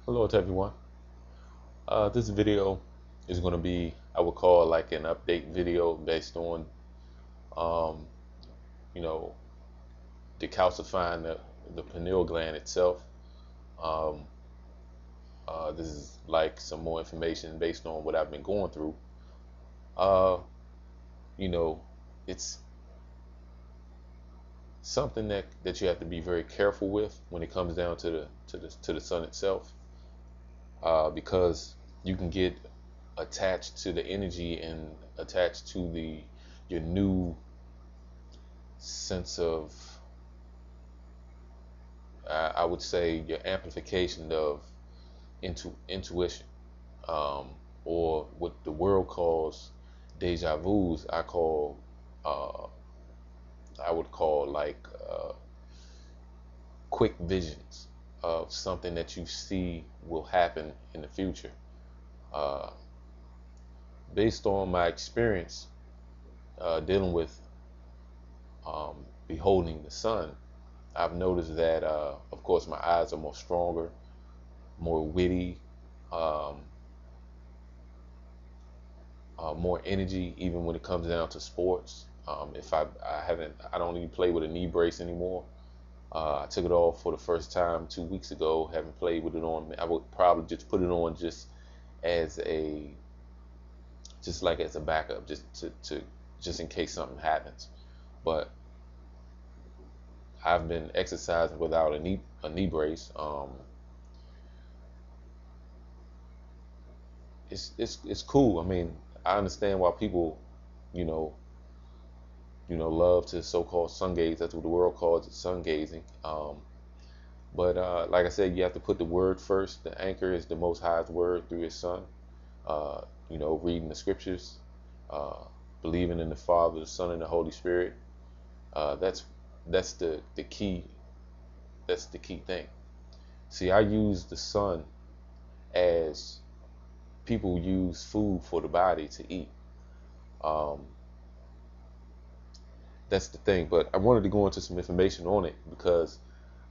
Hello to everyone. This video is going to be, I would call like an update video based on, um, you know, decalcifying the pineal gland itself. Um, this is like some more information based on what I've been going through. Uh, you know, it's something that you have to be very careful with when it comes down to the sun itself, because you can get attached to the energy and attached to the your new sense of, I would say, your amplification of intuition, um, or what the world calls deja vus. Uh, I would call like quick visions of something that you see will happen in the future. Uh, Based on my experience dealing with beholding the sun, I've noticed that, of course, my eyes are more stronger, more witty, um, more energy, even when it comes down to sports. If I don't even play with a knee brace anymore. I took it off for the first time 2 weeks ago. Haven't played with it on. I would probably just put it on as a, just like as a backup, just in case something happens. But I've been exercising without a knee brace. It's cool. I mean, I understand why people, you know, love to so-called sun gaze. That's what the world calls it, sun gazing. But like I said, you have to put the word first. The anchor is the Most High's word through His Son. Reading the scriptures, uh, believing in the Father, the Son, and the Holy Spirit. That's the key. That's the key thing. See, I use the sun as people use food for the body to eat. Um, that's the thing. But I wanted to go into some information on it because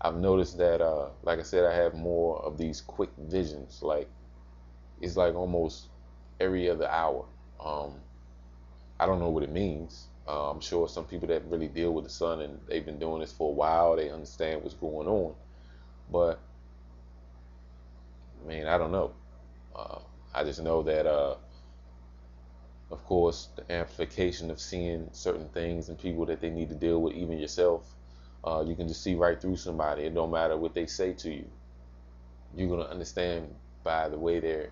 I've noticed that, like I said, I have more of these quick visions. Like it's like almost every other hour. Um, I don't know what it means. I'm sure some people that really deal with the sun and they've been doing this for a while, they understand what's going on. But I mean, I don't know. Uh, I just know that, of course, the amplification of seeing certain things and people that they need to deal with, even yourself, you can just see right through somebody. It don't matter what they say to you. You're gonna understand by the way they're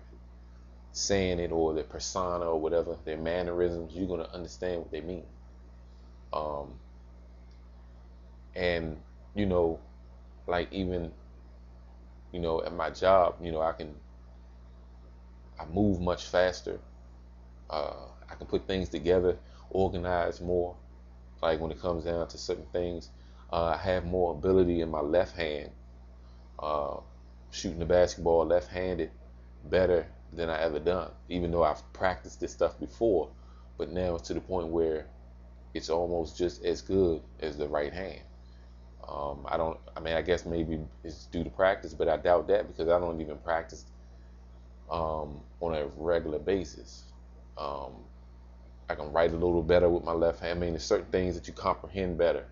saying it, or their persona, or whatever, their mannerisms. You're gonna understand what they mean. Um, and you know, like even at my job, I move much faster. I can put things together, organize more. Like when it comes down to certain things, I have more ability in my left hand, uh, shooting the basketball left-handed better than I ever done. Even though I've practiced this stuff before, but now it's to the point where it's almost just as good as the right hand. I don't. I mean, I guess maybe it's due to practice, but I doubt that because I don't even practice on a regular basis. Um, I can write a little better with my left hand. I mean, there's certain things that you comprehend better,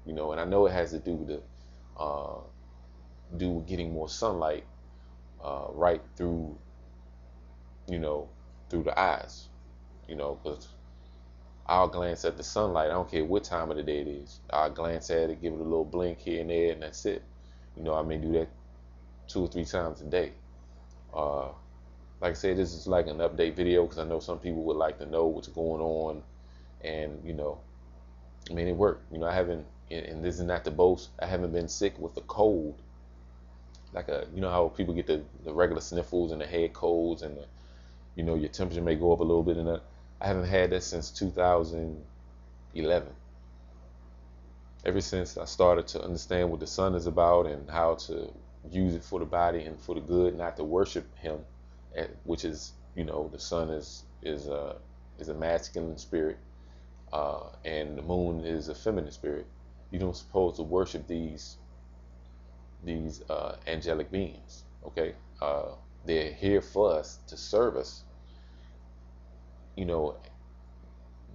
and I know it has to do with uh, getting more sunlight right through, you know, through the eyes, because I'll glance at the sunlight. I don't care what time of the day it is. I'll glance at it, give it a little blink here and there, and that's it. I may do that 2 or 3 times a day. Uh, like I said, this is like an update video because I know some people would like to know what's going on, and I mean, it worked. I haven't, and this is not to boast, I haven't been sick with a cold. Like how people get the regular sniffles and the head colds, and your temperature may go up a little bit, and I haven't had that since 2011. Ever since I started to understand what the sun is about and how to use it for the body and for the good, not to worship him, which is, the sun is a masculine spirit, and the moon is a feminine spirit. You don't supposed to worship these these angelic beings. Okay, they're here for us to serve us. You know,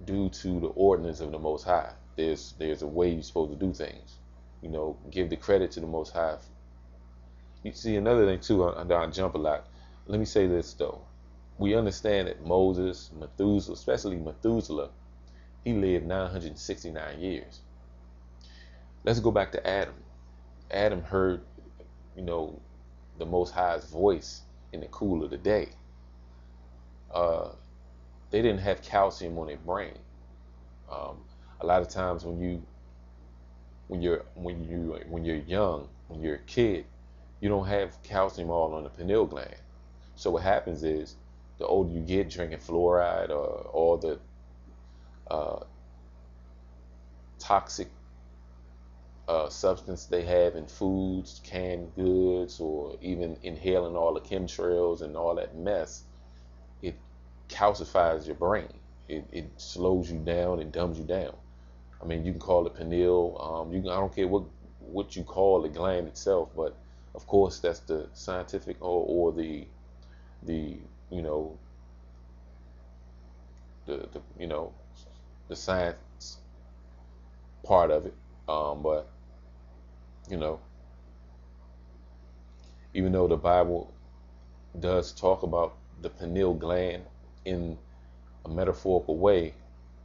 due to the ordinance of the Most High. There's a way you're supposed to do things. You know, give the credit to the Most High. You see, another thing too, I jump a lot. Let me say this though. We understand that Moses, Methuselah, especially Methuselah, he lived 969 years. Let's go back to Adam. Adam heard, you know, the Most High's voice in the cool of the day. They didn't have calcium on their brain. A lot of times when you're young, when you're a kid, you don't have calcium all on the pineal gland. So what happens is, the older you get, drinking fluoride or all the toxic substance they have in foods, canned goods, or even inhaling all the chemtrails and all that mess, it calcifies your brain. It slows you down and dumbs you down. I mean, you can call it pineal. I don't care what you call the gland itself, but of course that's the scientific or the you know the you know the science part of it. But you know, even though the Bible does talk about the pineal gland in a metaphorical way,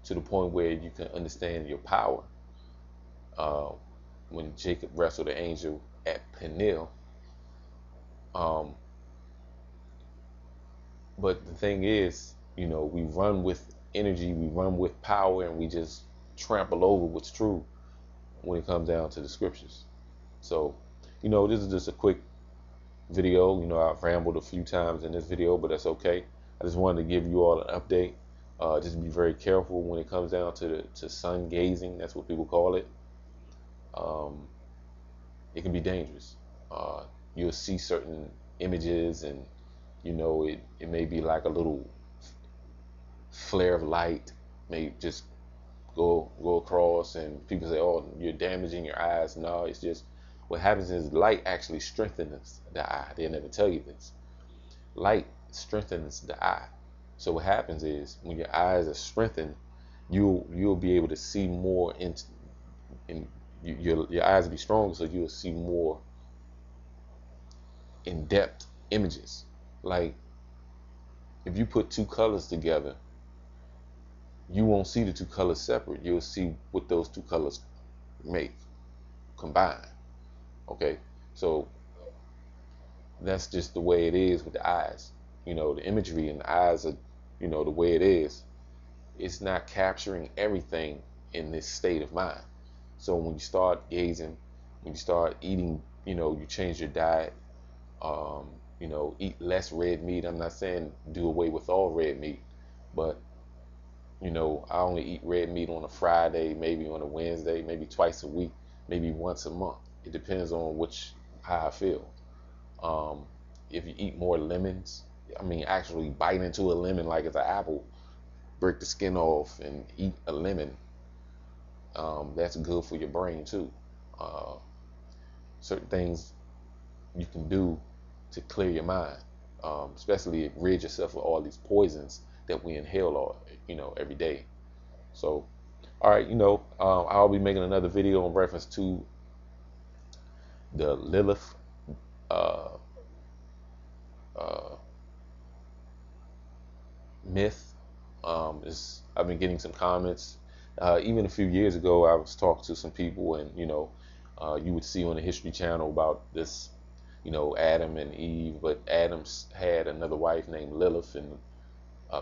to the point where you can understand your power. When Jacob wrestled the angel at Peniel. But the thing is, you know, we run with energy, we run with power, and we just trample over what's true when it comes down to the scriptures. So, you know, this is just a quick video. You know, I've rambled a few times in this video, but that's okay. I just wanted to give you all an update. Just be very careful when it comes down to sun gazing. That's what people call it. It can be dangerous. You'll see certain images, and you know, it may be like a little flare of light may just go across, and people say, oh, you're damaging your eyes. No, it's just what happens is light actually strengthens the eye. They'll never tell you this. Light strengthens the eye. So what happens is, when your eyes are strengthened, you'll be able to see more your eyes will be stronger, so you'll see more in-depth images. Like, if you put two colors together, you won't see the two colors separate. You'll see what those two colors make combine. Okay, so that's just the way it is with the eyes. You know, the imagery in the eyes are, you know, the way it is. It's not capturing everything in this state of mind. So when you start gazing, when you start eating, you know, you change your diet. You know, eat less red meat. I'm not saying do away with all red meat, but you know, I only eat red meat on a Friday, maybe on a Wednesday, maybe twice a week, maybe once a month. It depends on how I feel. If you eat more lemons, I mean, actually bite into a lemon like it's an apple, break the skin off and eat a lemon. That's good for your brain too. Certain things you can do to clear your mind, especially rid yourself of all these poisons that we inhale, you know, every day. So, all right, you know, I'll be making another video in reference to the Lilith myth. I've been getting some comments. Even a few years ago, I was talking to some people, and you know, you would see on the History Channel about this, you know, Adam and Eve, but Adam's had another wife named Lilith, and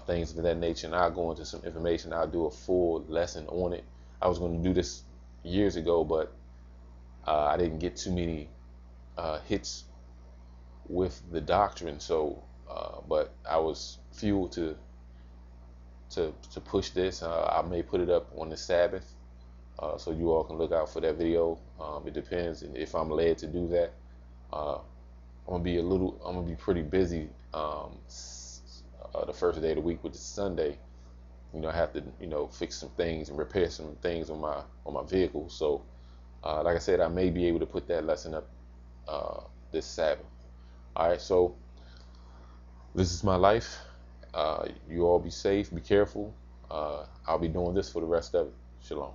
things of that nature. And I'll go into some information. I'll do a full lesson on it. I was going to do this years ago, but I didn't get too many hits with the doctrine. So, but I was fueled to push this. I may put it up on the Sabbath, so you all can look out for that video. It depends, and if I'm led to do that, I'm gonna be pretty busy the first day of the week, which is Sunday. You know, I have to, you know, fix some things and repair some things on my vehicle. So, like I said, I may be able to put that lesson up this Sabbath. All right, so this is my life. You all be safe, be careful. I'll be doing this for the rest of it. Shalom.